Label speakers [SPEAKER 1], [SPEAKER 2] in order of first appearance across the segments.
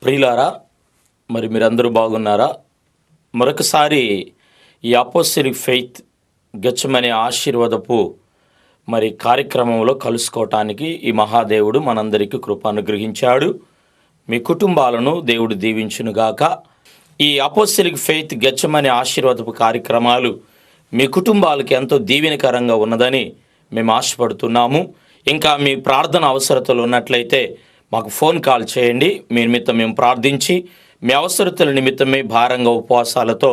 [SPEAKER 1] ప్రియులారా, మరి మీరందరూ బాగున్నారా? మరొకసారి ఈ అపోస్టలిక్ ఫెయిత్ గెచ్చమనే ఆశీర్వాదపు కార్యక్రమంలో కలుసుకోవటానికి ఈ మహాదేవుడు మనందరికీ కృప అనుగ్రహించాడు. మీ కుటుంబాలను దేవుడు దీవించునుగాక. ఈ అపోస్టలిక్ ఫెయిత్ గెచ్చమనే ఆశీర్వాదపు కార్యక్రమాలు మీ కుటుంబాలకు ఎంతో దీవెనకరంగా ఉన్నదని మేము ఆశపడుతున్నాము. ఇంకా మీ ప్రార్థన అవసరతలు ఉన్నట్లయితే మాకు ఫోన్ కాల్ చేయండి. మీ నిమిత్తం మేము ప్రార్థించి మీ అవసరతల నిమిత్తమే భారంగా ఉపవాసాలతో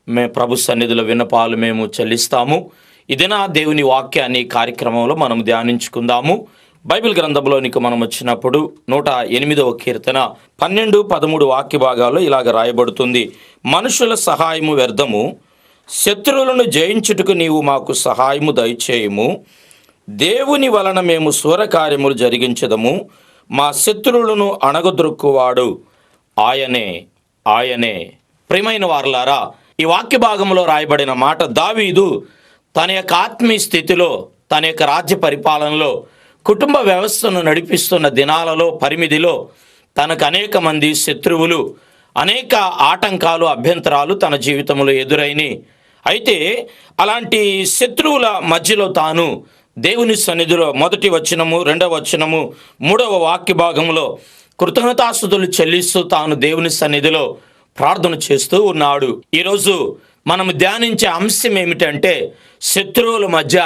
[SPEAKER 1] మేము ప్రభు సన్నిధిలో విన్నపాలు మేము చెల్లిస్తాము. ఇదినా దేవుని వాక్యాన్ని కార్యక్రమంలో మనం ధ్యానించుకుందాము. బైబిల్ గ్రంథంలోనికి మనం వచ్చినప్పుడు 108వ కీర్తన 12-13 వాక్య భాగాల్లో ఇలాగ రాయబడుతుంది: మనుషుల సహాయము వ్యర్థము, శత్రువులను జయించుటకు నీవు మాకు సహాయము దయచేయము. దేవుని వలన మేము శూరకార్యములు జరిగించదము. మా శత్రువులను అణగదొరుక్కువాడు ఆయనే ఆయనే. ప్రియమైన వారలారా, ఈ వాక్య భాగంలో రాయబడిన మాట దావీదు తన యొక్క ఆత్మీయ స్థితిలో, తన యొక్క రాజ్య పరిపాలనలో, కుటుంబ వ్యవస్థను నడిపిస్తున్న దినాలలో, పరిమితిలో తనకు అనేక మంది శత్రువులు, అనేక ఆటంకాలు, అభ్యంతరాలు తన జీవితంలో ఎదురైనవి. అయితే అలాంటి శత్రువుల మధ్యలో తాను దేవుని సన్నిధిలో 1వ వచనము, 2వ వచనము, 3వ వాక్య భాగంలో కృతజ్ఞతాస్తుతులు చెల్లిస్తూ తాను దేవుని సన్నిధిలో ప్రార్థన చేస్తూ ఉన్నాడు. ఈరోజు మనం ధ్యానించే అంశం ఏమిటంటే శత్రువుల మధ్య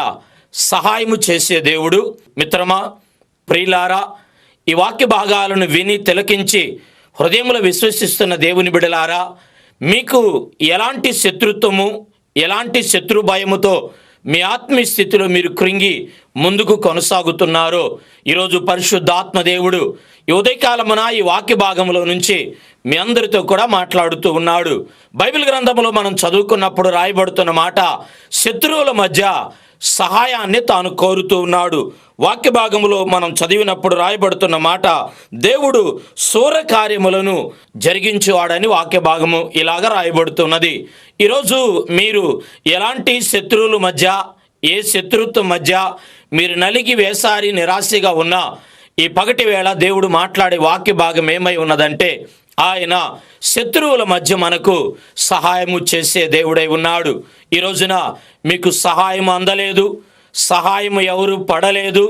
[SPEAKER 1] సహాయము చేసే దేవుడు. మిత్రమా, ప్రియులారా, ఈ వాక్య భాగాలను విని తిలకించి హృదయంలో విశ్వసిస్తున్న దేవుని బిడలారా, మీకు ఎలాంటి శత్రుత్వము, ఎలాంటి శత్రు భయముతో మీ ఆత్మీయ స్థితిలో మీరు కృంగి ముందుకు కొనసాగుతున్నారో ఈరోజు పరిశుద్ధాత్మ దేవుడు ఈ ఉదయకాలమున ఈ వాక్య భాగంలో నుంచి మీ అందరితో కూడా మాట్లాడుతూ ఉన్నాడు. బైబిల్ గ్రంథంలో మనం చదువుకున్నప్పుడు రాయబడుతున్న మాట, శత్రువుల మధ్య సహాయాన్ని తాను కోరుతూ ఉన్నాడు. వాక్య భాగంలో మనం చదివినప్పుడు రాయబడుతున్న మాట, దేవుడు శూర కార్యములను జరిగించేవాడని వాక్య భాగము ఇలాగ రాయబడుతున్నది. ఈరోజు మీరు ఎలాంటి శత్రువుల మధ్య, ఏ శత్రుత్వం మధ్య మీరు నలిగి వేసారి నిరాశగా ఉన్నా, ఈ పగటి వేళ దేవుడు మాట్లాడే వాక్య భాగం ఏమై ఉన్నదంటే, ఆయన శత్రువుల మధ్య మనకు సహాయము చేసే దేవుడై ఉన్నాడు. ఈ రోజున మీకు సహాయం అందలేదు, సహాయం ఎవరు పడలేదు,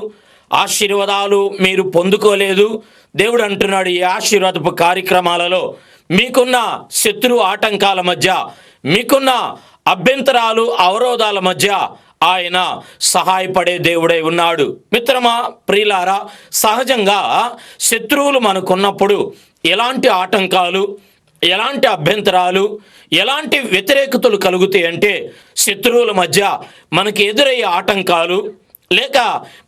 [SPEAKER 1] ఆశీర్వాదాలు మీరు పొందుకోలేదు. దేవుడు అంటున్నాడు, ఈ ఆశీర్వాదపు కార్యక్రమాలలో మీకున్న శత్రు ఆటంకాల మధ్య, మీకున్న అభ్యంతరాలు, అవరోధాల మధ్య ఆయన సహాయపడే దేవుడై ఉన్నాడు. మిత్రమా, ప్రియులారా, సహజంగా శత్రువులు మనకున్నప్పుడు ఎలాంటి ఆటంకాలు, ఎలాంటి అభ్యంతరాలు, ఎలాంటి వ్యతిరేకతలు కలుగుతాయి అంటే, శత్రువుల మధ్య మనకి ఎదురయ్యే ఆటంకాలు లేక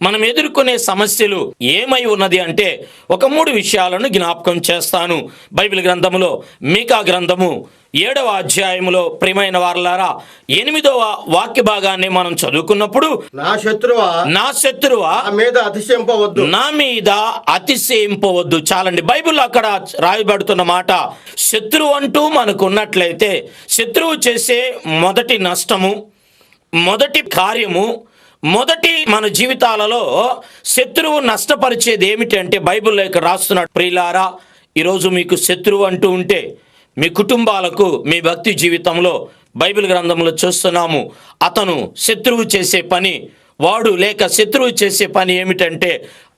[SPEAKER 1] మనం ఎదుర్కొనే సమస్యలు ఏమై ఉన్నది అంటే, ఒక 3 విషయాలను జ్ఞాపకం చేస్తాను. బైబిల్ గ్రంథములో మీకా గ్రంథము 7వ అధ్యాయములో ప్రియమైన వారలారా 8వ వాక్య భాగాన్ని మనం చదువుకున్నప్పుడు,
[SPEAKER 2] నా శత్రువా
[SPEAKER 1] నా మీద అతిశయింపవద్దు. చాలండి, బైబిల్ అక్కడ రాయబడుతున్న మాట, శత్రువు అంటూ మనకు ఉన్నట్లయితే శత్రువు చేసే మొదటి నష్టము, మొదటి కార్యము, మొదటి మన జీవితాలలో శత్రువు నష్టపరిచేది ఏమిటంటే, బైబిల్లో ఇక్కడ రాస్తున్నాడు. ప్రియులారా, ఈరోజు మీకు శత్రువు అంటూ ఉంటే మీ కుటుంబాలకు, మీ భక్తి జీవితంలో బైబిల్ గ్రంథంలో చూస్తున్నాము, అతను శత్రువు చేసే పని, వాడు లేక శత్రువు చేసే పని ఏమిటంటే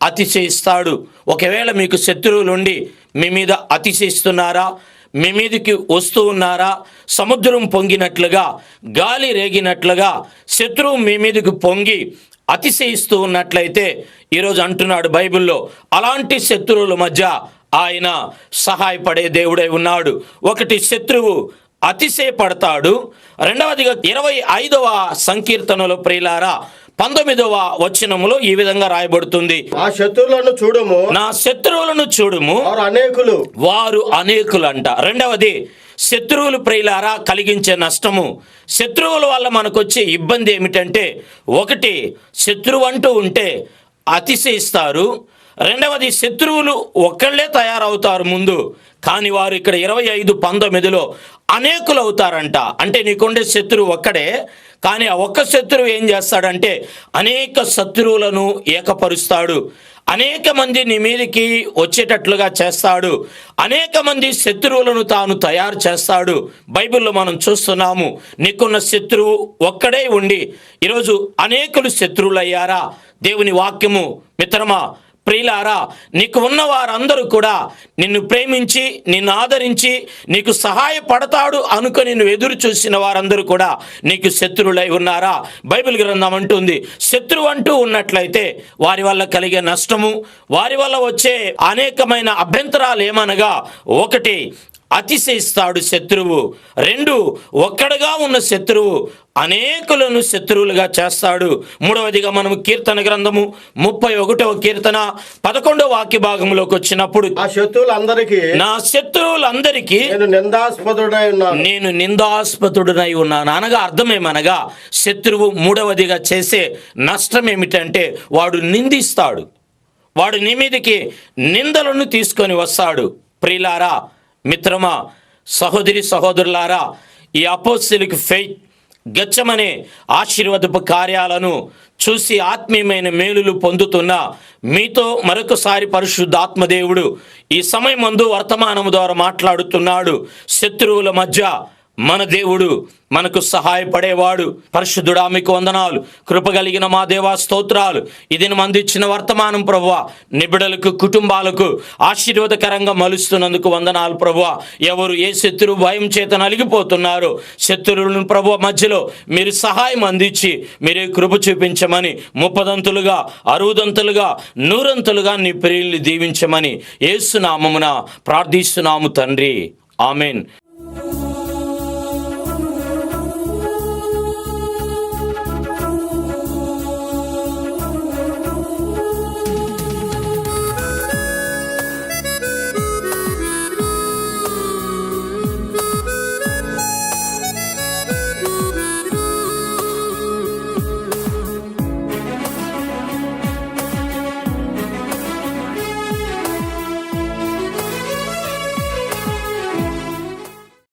[SPEAKER 1] అతిశయిస్తాడు. ఒకవేళ మీకు శత్రువులు ఉండి మీ మీద అతిశయిస్తున్నారా, మీ మీదకి వస్తూ ఉన్నారా, సముద్రం పొంగినట్లుగా, గాలి రేగినట్లుగా శత్రువు మీ మీదకి పొంగి అతిశయిస్తూ ఉన్నట్లయితే ఈరోజు అంటున్నాడు బైబిల్లో, అలాంటి శత్రువుల మధ్య ఆయన సహాయపడే దేవుడై ఉన్నాడు. ఒకటి, శత్రువు అతిశయపడతాడు. రెండవదిగా 25వ సంకీర్తనలో ప్రియులారా 19వ వచనములో ఈ విధంగా రాయబడుతుంది, నా శత్రువులను చూడుము, వారు అనేకులు అంట. రెండవది, శత్రువులు ప్రియులారా కలిగించే నష్టము, శత్రువుల వల్ల మనకు వచ్చే ఇబ్బంది ఏమిటంటే, ఒకటి, శత్రువు అంటూ ఉంటే అతిశయిస్తారు. రెండవది, శత్రువులు ఒక్కళ్ళే తయారవుతారు ముందు, కానీ వారు ఇక్కడ 25:19లో అనేకులు అవుతారంట. అంటే నీకుండే శత్రువు ఒక్కడే, కానీ ఆ ఒక్క శత్రువు ఏం చేస్తాడంటే అనేక శత్రువులను ఏకపరుస్తాడు. అనేక మంది నీ మీదకి వచ్చేటట్లుగా చేస్తాడు. అనేక మంది శత్రువులను తాను తయారు చేస్తాడు. బైబిల్లో మనం చూస్తున్నాము, నీకున్న శత్రువు ఒక్కడే ఉండి ఈరోజు అనేకులు శత్రువులయ్యారా? దేవుని వాక్యము మిత్రమా, ప్రియులారా, నీకు ఉన్న వారందరూ కూడా నిన్ను ప్రేమించి నిన్ను ఆదరించి నీకు సహాయపడతాడు అనుకొని నువ్వు ఎదురు చూసిన వారందరూ కూడా నీకు శత్రువులై ఉన్నారా? బైబిల్ గ్రంథం అంటుంది, శత్రువు అంటూ ఉన్నట్లయితే వారి వల్ల కలిగే నష్టము, వారి వల్ల వచ్చే అనేకమైన అభ్యంతరాలు ఏమనగా, ఒకటి అతిశయిస్తాడు శత్రువు, రెండు ఒక్కడుగా ఉన్న శత్రువు అనేకులను శత్రువులుగా చేస్తాడు. మూడవదిగా మనము కీర్తన గ్రంథము 31వ కీర్తన 11వ వాక్య భాగంలోకి వచ్చినప్పుడు, నా శత్రువులందరికీ నేను నిందాస్పదుడనై ఉన్నాను అనగా అర్థమేమనగా, శత్రువు మూడవదిగా చేసే నష్టం ఏమిటంటే వాడు నిందిస్తాడు, వాడు నీ మీదకి నిందలను తీసుకొని వస్తాడు. ప్రియులారా, మిత్రమా, సహోదరి సహోదరులారా, ఈ అపోస్తలిక్ ఫెయిత్ గెత్సెమనే ఆశీర్వాదపు కార్యాలను చూసి ఆత్మీయమైన మేలులు పొందుతున్న మీతో మరొకసారి పరిశుద్ధాత్మదేవుడు ఈ సమయమందు వర్తమానము ద్వారా మాట్లాడుతున్నాడు. శత్రువుల మధ్య మన దేవుడు మనకు సహాయపడేవాడు. పరిశుద్ధుడా, మీకు వందనాలు. కృపగలిగిన మా దేవా, స్తోత్రాలు. ఇది అందించిన వర్తమానం ప్రభువా, నిబిడలకు కుటుంబాలకు ఆశీర్వాదకరంగా మలుస్తున్నందుకు వందనాలు ప్రభువా. ఎవరు ఏ శత్రువు భయం చేత నలిగిపోతున్నారో శత్రువులను ప్రభువ మధ్యలో మీరు సహాయం అందించి మీరే కృప చూపించమని, 30దంతులుగా 60దంతులుగా 100ంతులుగా నీ ప్రియుల్ని దీవించమని యేసు నామమున ప్రార్థిస్తున్నాము తండ్రి. ఆమెన్.